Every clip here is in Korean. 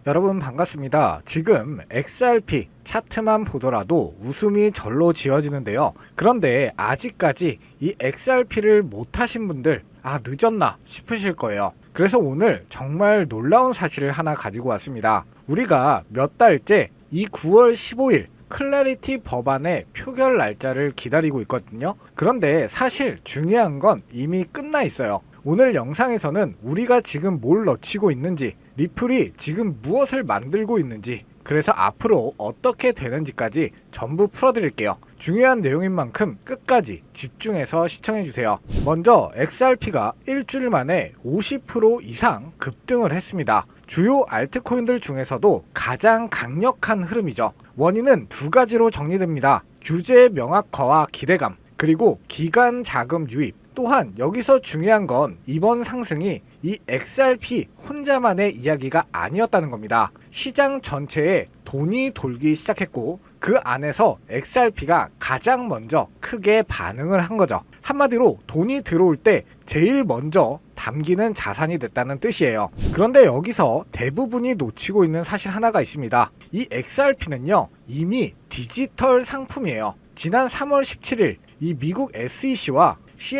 여러분 반갑습니다. 지금 XRP 차트만 보더라도 웃음이 절로 지어지는데요. 그런데 아직까지 이 XRP를 못하신 분들 늦었나 싶으실 거예요. 그래서 오늘 정말 놀라운 사실을 하나 가지고 왔습니다. 우리가 몇 달째 이 9월 15일 클래리티 법안의 표결 날짜를 기다리고 있거든요. 그런데 사실 중요한 건 이미 끝나 있어요. 오늘 영상에서는 우리가 지금 뭘 놓치고 있는지, 리플이 지금 무엇을 만들고 있는지, 그래서 앞으로 어떻게 되는지까지 전부 풀어드릴게요. 중요한 내용인 만큼 끝까지 집중해서 시청해주세요. 먼저 XRP가 일주일 만에 50% 이상 급등을 했습니다. 주요 알트코인들 중에서도 가장 강력한 흐름이죠. 원인은 두 가지로 정리됩니다. 규제 명확화와 기대감, 그리고 기관 자금 유입. 또한 여기서 중요한 건 이번 상승이 이 XRP 혼자만의 이야기가 아니었다는 겁니다. 시장 전체에 돈이 돌기 시작했고 그 안에서 XRP가 가장 먼저 크게 반응을 한 거죠. 한마디로 돈이 들어올 때 제일 먼저 담기는 자산이 됐다는 뜻이에요. 그런데 여기서 대부분이 놓치고 있는 사실 하나가 있습니다. 이 XRP는요 이미 디지털 상품이에요. 지난 3월 17일 이 미국 SEC와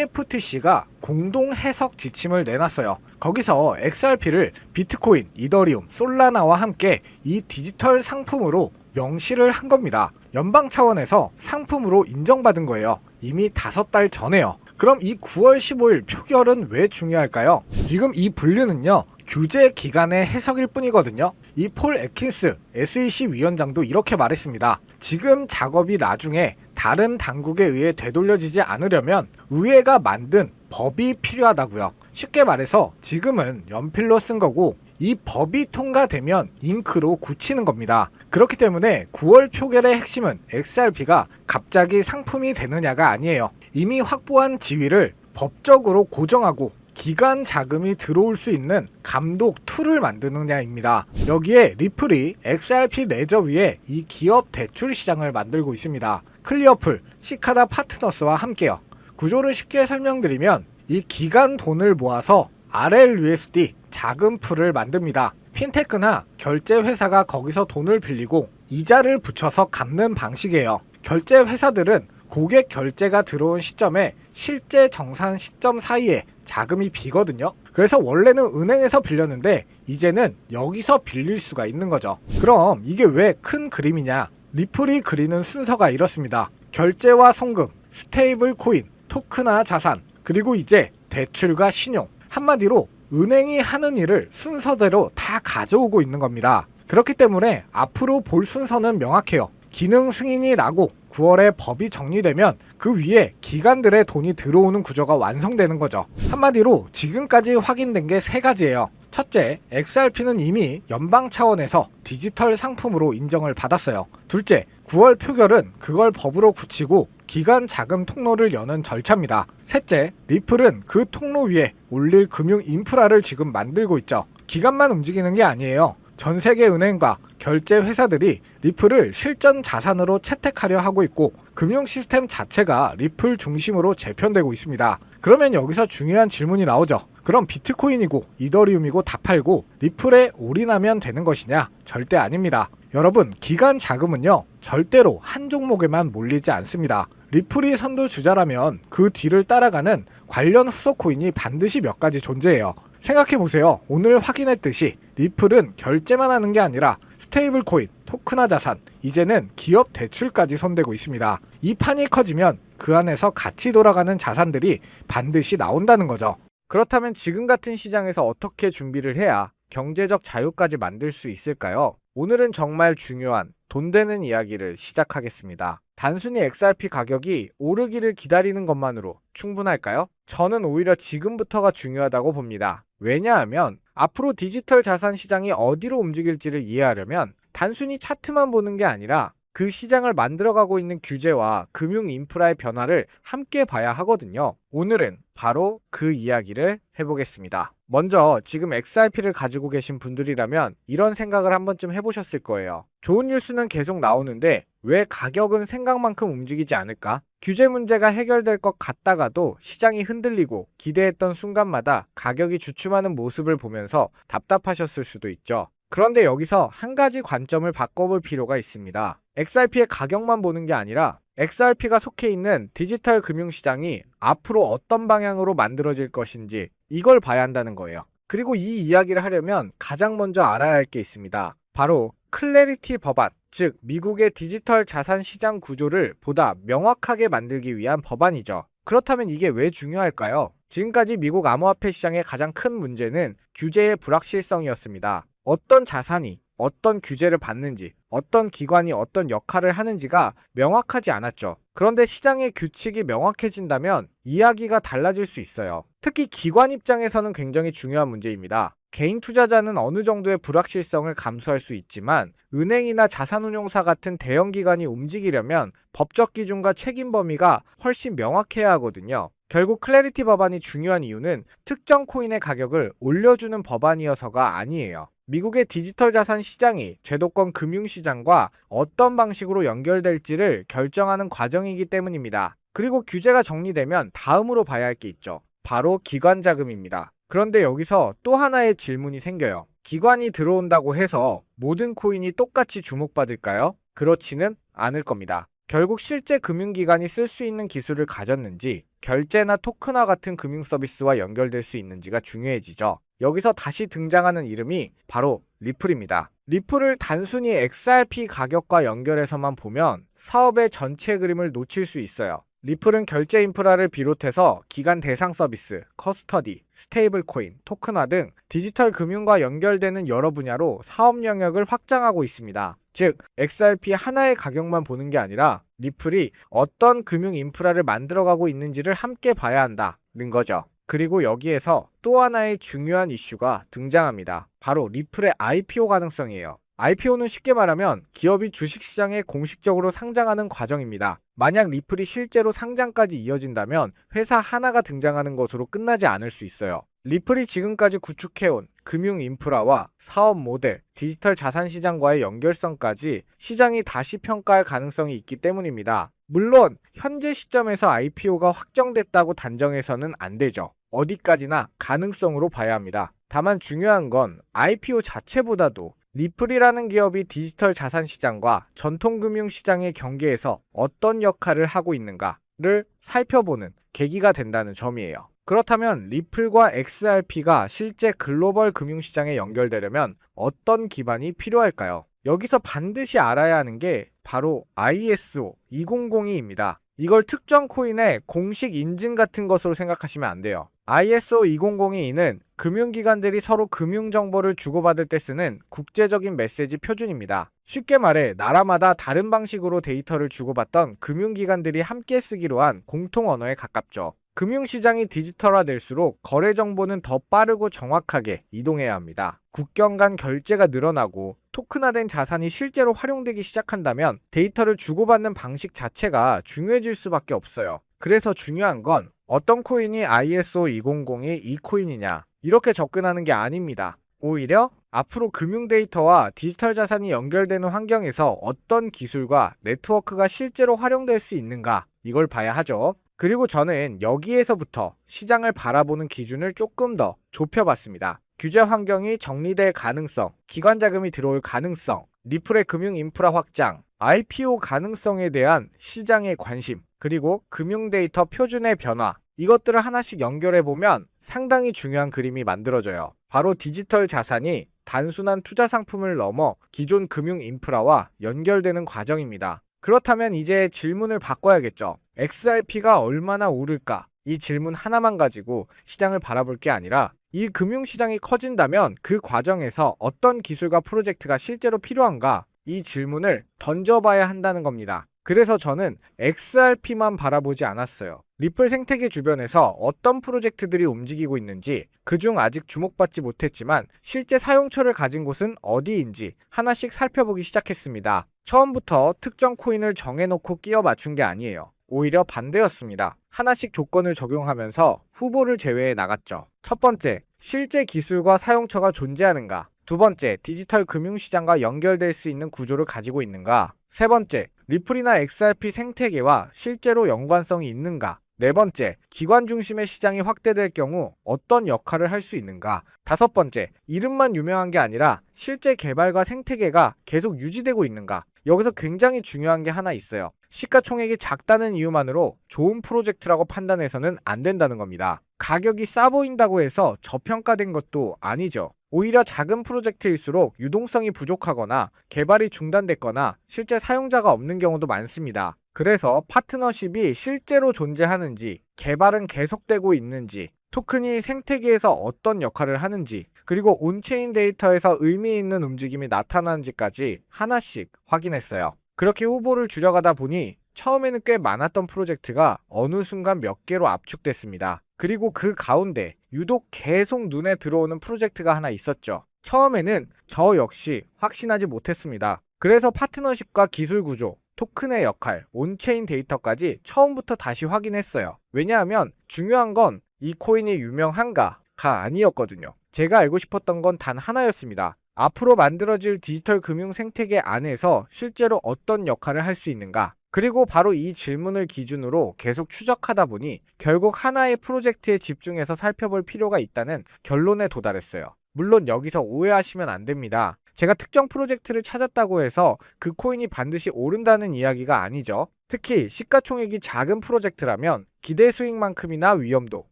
CFTC가 공동 해석 지침을 내놨어요. 거기서 XRP를 비트코인, 이더리움, 솔라나와 함께 이 디지털 상품으로 명시를 한 겁니다. 연방 차원에서 상품으로 인정받은 거예요. 이미 5달 전에요. 그럼 이 9월 15일 표결은 왜 중요할까요? 지금 이 분류는요 규제 기간의 해석일 뿐이거든요. 이 폴 애킨스 SEC 위원장도 이렇게 말했습니다. 지금 작업이 나중에 다른 당국에 의해 되돌려지지 않으려면 의회가 만든 법이 필요하다고요. 쉽게 말해서 지금은 연필로 쓴 거고 이 법이 통과되면 잉크로 굳히는 겁니다. 그렇기 때문에 9월 표결의 핵심은 XRP가 갑자기 상품이 되느냐가 아니에요. 이미 확보한 지위를 법적으로 고정하고 기관 자금이 들어올 수 있는 감독 툴을 만드느냐입니다. 여기에 리플이 XRP 레저 위에 이 기업 대출 시장을 만들고 있습니다. 클리어풀, 시카다 파트너스와 함께요. 구조를 쉽게 설명드리면 이 기관 돈을 모아서 RLUSD 자금 풀을 만듭니다. 핀테크나 결제 회사가 거기서 돈을 빌리고 이자를 붙여서 갚는 방식이에요. 결제 회사들은 고객 결제가 들어온 시점에 실제 정산 시점 사이에 자금이 비거든요. 그래서 원래는 은행에서 빌렸는데 이제는 여기서 빌릴 수가 있는 거죠. 그럼 이게 왜 큰 그림이냐? 리플이 그리는 순서가 이렇습니다. 결제와 송금, 스테이블 코인, 토크나 자산, 그리고 이제 대출과 신용. 한마디로 은행이 하는 일을 순서대로 다 가져오고 있는 겁니다. 그렇기 때문에 앞으로 볼 순서는 명확해요. 기능 승인이 나고 9월에 법이 정리되면 그 위에 기관들의 돈이 들어오는 구조가 완성되는 거죠. 한마디로 지금까지 확인된 게 3가지예요. 첫째, XRP는 이미 연방 차원에서 디지털 상품으로 인정을 받았어요. 둘째, 9월 표결은 그걸 법으로 굳히고 기관 자금 통로를 여는 절차입니다. 셋째, 리플은 그 통로 위에 올릴 금융 인프라를 지금 만들고 있죠. 기관만 움직이는 게 아니에요. 전 세계 은행과 결제 회사들이 리플을 실전 자산으로 채택하려 하고 있고 금융 시스템 자체가 리플 중심으로 재편되고 있습니다. 그러면 여기서 중요한 질문이 나오죠. 그럼 비트코인이고 이더리움이고 다 팔고 리플에 올인하면 되는 것이냐? 절대 아닙니다. 여러분, 기관 자금은요 절대로 한 종목에만 몰리지 않습니다. 리플이 선두주자라면 그 뒤를 따라가는 관련 후속 코인이 반드시 몇 가지 존재해요. 생각해보세요. 오늘 확인했듯이 리플은 결제만 하는 게 아니라 스테이블 코인, 토크나 자산, 이제는 기업 대출까지 손대고 있습니다. 이 판이 커지면 그 안에서 같이 돌아가는 자산들이 반드시 나온다는 거죠. 그렇다면 지금 같은 시장에서 어떻게 준비를 해야 경제적 자유까지 만들 수 있을까요? 오늘은 정말 중요한 돈 되는 이야기를 시작하겠습니다. 단순히 XRP 가격이 오르기를 기다리는 것만으로 충분할까요? 저는 오히려 지금부터가 중요하다고 봅니다. 왜냐하면 앞으로 디지털 자산 시장이 어디로 움직일지를 이해하려면 단순히 차트만 보는 게 아니라 그 시장을 만들어가고 있는 규제와 금융 인프라의 변화를 함께 봐야 하거든요. 오늘은 바로 그 이야기를 해보겠습니다. 먼저 지금 XRP를 가지고 계신 분들이라면 이런 생각을 한 번쯤 해보셨을 거예요. 좋은 뉴스는 계속 나오는데 왜 가격은 생각만큼 움직이지 않을까? 규제 문제가 해결될 것 같다가도 시장이 흔들리고 기대했던 순간마다 가격이 주춤하는 모습을 보면서 답답하셨을 수도 있죠. 그런데 여기서 한 가지 관점을 바꿔볼 필요가 있습니다. XRP의 가격만 보는 게 아니라 XRP가 속해 있는 디지털 금융시장이 앞으로 어떤 방향으로 만들어질 것인지 이걸 봐야 한다는 거예요. 그리고 이 이야기를 하려면 가장 먼저 알아야 할 게 있습니다. 바로 클래리티 법안, 즉 미국의 디지털 자산 시장 구조를 보다 명확하게 만들기 위한 법안이죠. 그렇다면 이게 왜 중요할까요? 지금까지 미국 암호화폐 시장의 가장 큰 문제는 규제의 불확실성이었습니다. 어떤 자산이 어떤 규제를 받는지, 어떤 기관이 어떤 역할을 하는지가 명확하지 않았죠. 그런데 시장의 규칙이 명확해진다면 이야기가 달라질 수 있어요. 특히 기관 입장에서는 굉장히 중요한 문제입니다. 개인 투자자는 어느 정도의 불확실성을 감수할 수 있지만 은행이나 자산운용사 같은 대형 기관이 움직이려면 법적 기준과 책임 범위가 훨씬 명확해야 하거든요. 결국 클래리티 법안이 중요한 이유는 특정 코인의 가격을 올려주는 법안이어서가 아니에요. 미국의 디지털 자산 시장이 제도권 금융시장과 어떤 방식으로 연결될지를 결정하는 과정이기 때문입니다. 그리고 규제가 정리되면 다음으로 봐야 할 게 있죠. 바로 기관 자금입니다. 그런데 여기서 또 하나의 질문이 생겨요. 기관이 들어온다고 해서 모든 코인이 똑같이 주목받을까요? 그렇지는 않을 겁니다. 결국 실제 금융기관이 쓸 수 있는 기술을 가졌는지, 결제나 토큰화 같은 금융 서비스와 연결될 수 있는지가 중요해지죠. 여기서 다시 등장하는 이름이 바로 리플입니다. 리플을 단순히 XRP 가격과 연결해서만 보면 사업의 전체 그림을 놓칠 수 있어요. 리플은 결제 인프라를 비롯해서 기관 대상 서비스, 커스터디, 스테이블 코인, 토큰화 등 디지털 금융과 연결되는 여러 분야로 사업 영역을 확장하고 있습니다. 즉, XRP 하나의 가격만 보는 게 아니라 리플이 어떤 금융 인프라를 만들어가고 있는지를 함께 봐야 한다는 거죠. 그리고 여기에서 또 하나의 중요한 이슈가 등장합니다. 바로 리플의 IPO 가능성이에요. IPO는 쉽게 말하면 기업이 주식시장에 공식적으로 상장하는 과정입니다. 만약 리플이 실제로 상장까지 이어진다면 회사 하나가 등장하는 것으로 끝나지 않을 수 있어요. 리플이 지금까지 구축해온 금융 인프라와 사업 모델, 디지털 자산 시장과의 연결성까지 시장이 다시 평가할 가능성이 있기 때문입니다. 물론 현재 시점에서 IPO가 확정됐다고 단정해서는 안 되죠. 어디까지나 가능성으로 봐야 합니다. 다만 중요한 건 IPO 자체보다도 리플이라는 기업이 디지털 자산 시장과 전통 금융 시장의 경계에서 어떤 역할을 하고 있는가를 살펴보는 계기가 된다는 점이에요. 그렇다면 리플과 XRP가 실제 글로벌 금융시장에 연결되려면 어떤 기반이 필요할까요? 여기서 반드시 알아야 하는 게 바로 ISO 200입니다. 이걸 특정 코인의 공식 인증 같은 것으로 생각하시면 안 돼요. ISO 20022는 금융기관들이 서로 금융정보를 주고받을 때 쓰는 국제적인 메시지 표준입니다. 쉽게 말해 나라마다 다른 방식으로 데이터를 주고받던 금융기관들이 함께 쓰기로 한 공통 언어에 가깝죠. 금융시장이 디지털화될수록 거래 정보는 더 빠르고 정확하게 이동해야 합니다. 국경 간 결제가 늘어나고 토큰화된 자산이 실제로 활용되기 시작한다면 데이터를 주고받는 방식 자체가 중요해질 수밖에 없어요. 그래서 중요한 건 어떤 코인이 ISO 200의 이 코인이냐 이렇게 접근하는 게 아닙니다. 오히려 앞으로 금융 데이터와 디지털 자산이 연결되는 환경에서 어떤 기술과 네트워크가 실제로 활용될 수 있는가 이걸 봐야 하죠. 그리고 저는 여기에서부터 시장을 바라보는 기준을 조금 더 좁혀봤습니다. 규제 환경이 정리될 가능성, 기관 자금이 들어올 가능성, 리플의 금융 인프라 확장, IPO 가능성에 대한 시장의 관심, 그리고 금융 데이터 표준의 변화, 이것들을 하나씩 연결해보면 상당히 중요한 그림이 만들어져요. 바로 디지털 자산이 단순한 투자 상품을 넘어 기존 금융 인프라와 연결되는 과정입니다. 그렇다면 이제 질문을 바꿔야겠죠. XRP가 얼마나 오를까? 이 질문 하나만 가지고 시장을 바라볼 게 아니라 이 금융시장이 커진다면 그 과정에서 어떤 기술과 프로젝트가 실제로 필요한가? 이 질문을 던져봐야 한다는 겁니다. 그래서 저는 XRP만 바라보지 않았어요. 리플 생태계 주변에서 어떤 프로젝트들이 움직이고 있는지, 그중 아직 주목받지 못했지만 실제 사용처를 가진 곳은 어디인지 하나씩 살펴보기 시작했습니다. 처음부터 특정 코인을 정해놓고 끼워 맞춘 게 아니에요. 오히려 반대였습니다. 하나씩 조건을 적용하면서 후보를 제외해 나갔죠. 첫 번째, 실제 기술과 사용처가 존재하는가? 두 번째, 디지털 금융시장과 연결될 수 있는 구조를 가지고 있는가? 세 번째, 리플이나 XRP 생태계와 실제로 연관성이 있는가? 네 번째, 기관 중심의 시장이 확대될 경우 어떤 역할을 할 수 있는가? 다섯 번째, 이름만 유명한 게 아니라 실제 개발과 생태계가 계속 유지되고 있는가? 여기서 굉장히 중요한 게 하나 있어요. 시가총액이 작다는 이유만으로 좋은 프로젝트라고 판단해서는 안 된다는 겁니다. 가격이 싸 보인다고 해서 저평가된 것도 아니죠. 오히려 작은 프로젝트일수록 유동성이 부족하거나 개발이 중단됐거나 실제 사용자가 없는 경우도 많습니다. 그래서 파트너십이 실제로 존재하는지, 개발은 계속되고 있는지, 토큰이 생태계에서 어떤 역할을 하는지, 그리고 온체인 데이터에서 의미 있는 움직임이 나타나는지까지 하나씩 확인했어요. 그렇게 후보를 줄여가다 보니 처음에는 꽤 많았던 프로젝트가 어느 순간 몇 개로 압축됐습니다. 그리고 그 가운데 유독 계속 눈에 들어오는 프로젝트가 하나 있었죠. 처음에는 저 역시 확신하지 못했습니다. 그래서 파트너십과 기술 구조, 토큰의 역할, 온체인 데이터까지 처음부터 다시 확인했어요. 왜냐하면 중요한 건 이 코인이 유명한가가 아니었거든요. 제가 알고 싶었던 건 단 하나였습니다. 앞으로 만들어질 디지털 금융 생태계 안에서 실제로 어떤 역할을 할 수 있는가? 그리고 바로 이 질문을 기준으로 계속 추적하다 보니 결국 하나의 프로젝트에 집중해서 살펴볼 필요가 있다는 결론에 도달했어요. 물론 여기서 오해하시면 안 됩니다. 제가 특정 프로젝트를 찾았다고 해서 그 코인이 반드시 오른다는 이야기가 아니죠. 특히 시가총액이 작은 프로젝트라면 기대 수익만큼이나 위험도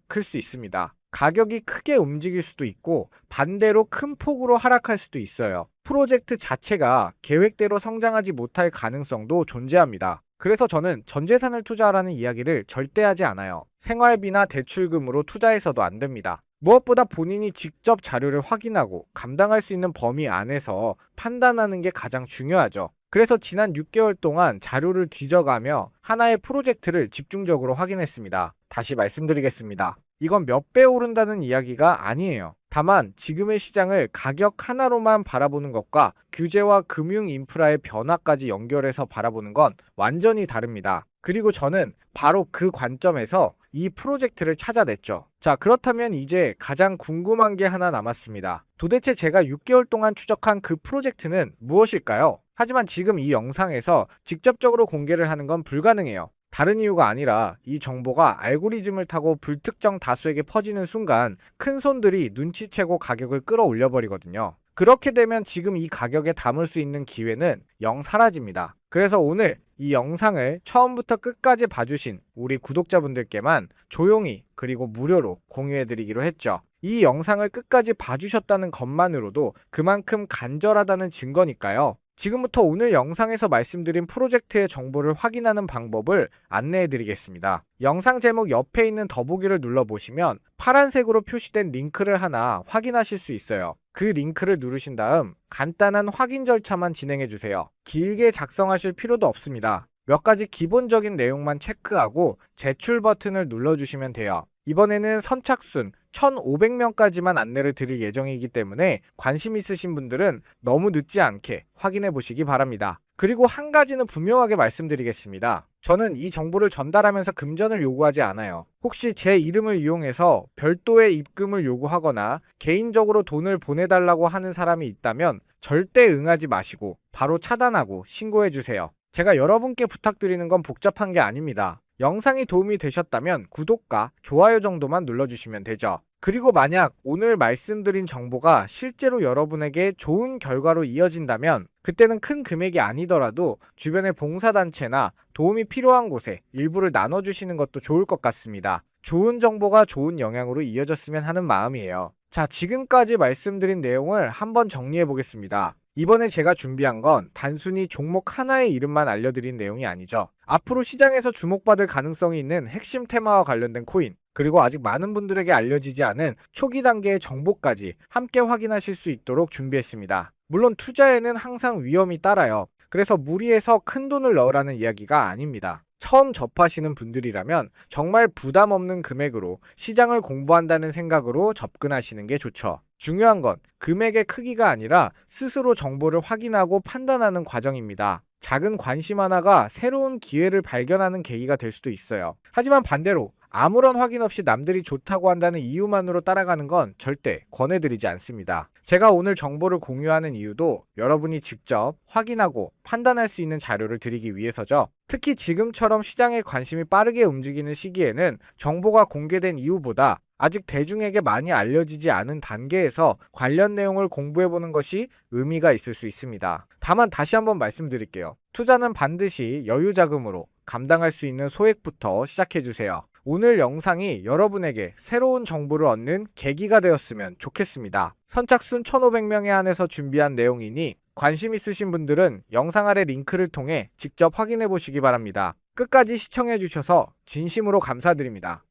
클 수 있습니다. 가격이 크게 움직일 수도 있고 반대로 큰 폭으로 하락할 수도 있어요. 프로젝트 자체가 계획대로 성장하지 못할 가능성도 존재합니다. 그래서 저는 전재산을 투자하라는 이야기를 절대 하지 않아요. 생활비나 대출금으로 투자해서도 안 됩니다. 무엇보다 본인이 직접 자료를 확인하고 감당할 수 있는 범위 안에서 판단하는 게 가장 중요하죠. 그래서 지난 6개월 동안 자료를 뒤져가며 하나의 프로젝트를 집중적으로 확인했습니다. 다시 말씀드리겠습니다. 이건 몇 배 오른다는 이야기가 아니에요. 다만 지금의 시장을 가격 하나로만 바라보는 것과 규제와 금융 인프라의 변화까지 연결해서 바라보는 건 완전히 다릅니다. 그리고 저는 바로 그 관점에서 이 프로젝트를 찾아냈죠. 자, 그렇다면 이제 가장 궁금한 게 하나 남았습니다. 도대체 제가 6개월 동안 추적한 그 프로젝트는 무엇일까요? 하지만 지금 이 영상에서 직접적으로 공개를 하는 건 불가능해요. 다른 이유가 아니라 이 정보가 알고리즘을 타고 불특정 다수에게 퍼지는 순간 큰 손들이 눈치채고 가격을 끌어올려 버리거든요. 그렇게 되면 지금 이 가격에 담을 수 있는 기회는 영 사라집니다. 그래서 오늘 이 영상을 처음부터 끝까지 봐주신 우리 구독자분들께만 조용히 그리고 무료로 공유해드리기로 했죠. 이 영상을 끝까지 봐주셨다는 것만으로도 그만큼 간절하다는 증거니까요. 지금부터 오늘 영상에서 말씀드린 프로젝트의 정보를 확인하는 방법을 안내해 드리겠습니다. 영상 제목 옆에 있는 더보기를 눌러보시면 파란색으로 표시된 링크를 하나 확인하실 수 있어요. 그 링크를 누르신 다음 간단한 확인 절차만 진행해 주세요. 길게 작성하실 필요도 없습니다. 몇 가지 기본적인 내용만 체크하고 제출 버튼을 눌러주시면 돼요. 이번에는 선착순 1,500명까지만 안내를 드릴 예정이기 때문에 관심 있으신 분들은 너무 늦지 않게 확인해 보시기 바랍니다. 그리고 한 가지는 분명하게 말씀드리겠습니다. 저는 이 정보를 전달하면서 금전을 요구하지 않아요. 혹시 제 이름을 이용해서 별도의 입금을 요구하거나 개인적으로 돈을 보내달라고 하는 사람이 있다면 절대 응하지 마시고 바로 차단하고 신고해 주세요. 제가 여러분께 부탁드리는 건 복잡한 게 아닙니다. 영상이 도움이 되셨다면 구독과 좋아요 정도만 눌러주시면 되죠. 그리고 만약 오늘 말씀드린 정보가 실제로 여러분에게 좋은 결과로 이어진다면 그때는 큰 금액이 아니더라도 주변의 봉사단체나 도움이 필요한 곳에 일부를 나눠주시는 것도 좋을 것 같습니다. 좋은 정보가 좋은 영향으로 이어졌으면 하는 마음이에요. 자, 지금까지 말씀드린 내용을 한번 정리해 보겠습니다. 이번에 제가 준비한 건 단순히 종목 하나의 이름만 알려드린 내용이 아니죠. 앞으로 시장에서 주목받을 가능성이 있는 핵심 테마와 관련된 코인, 그리고 아직 많은 분들에게 알려지지 않은 초기 단계의 정보까지 함께 확인하실 수 있도록 준비했습니다. 물론 투자에는 항상 위험이 따라요. 그래서 무리해서 큰 돈을 넣으라는 이야기가 아닙니다. 처음 접하시는 분들이라면 정말 부담 없는 금액으로 시장을 공부한다는 생각으로 접근하시는 게 좋죠. 중요한 건 금액의 크기가 아니라 스스로 정보를 확인하고 판단하는 과정입니다. 작은 관심 하나가 새로운 기회를 발견하는 계기가 될 수도 있어요. 하지만 반대로 아무런 확인 없이 남들이 좋다고 한다는 이유만으로 따라가는 건 절대 권해드리지 않습니다. 제가 오늘 정보를 공유하는 이유도 여러분이 직접 확인하고 판단할 수 있는 자료를 드리기 위해서죠. 특히 지금처럼 시장의 관심이 빠르게 움직이는 시기에는 정보가 공개된 이유보다 아직 대중에게 많이 알려지지 않은 단계에서 관련 내용을 공부해보는 것이 의미가 있을 수 있습니다. 다만 다시 한번 말씀드릴게요. 투자는 반드시 여유 자금으로 감당할 수 있는 소액부터 시작해주세요. 오늘 영상이 여러분에게 새로운 정보를 얻는 계기가 되었으면 좋겠습니다. 선착순 1,500명에 한해서 준비한 내용이니 관심 있으신 분들은 영상 아래 링크를 통해 직접 확인해 보시기 바랍니다. 끝까지 시청해 주셔서 진심으로 감사드립니다.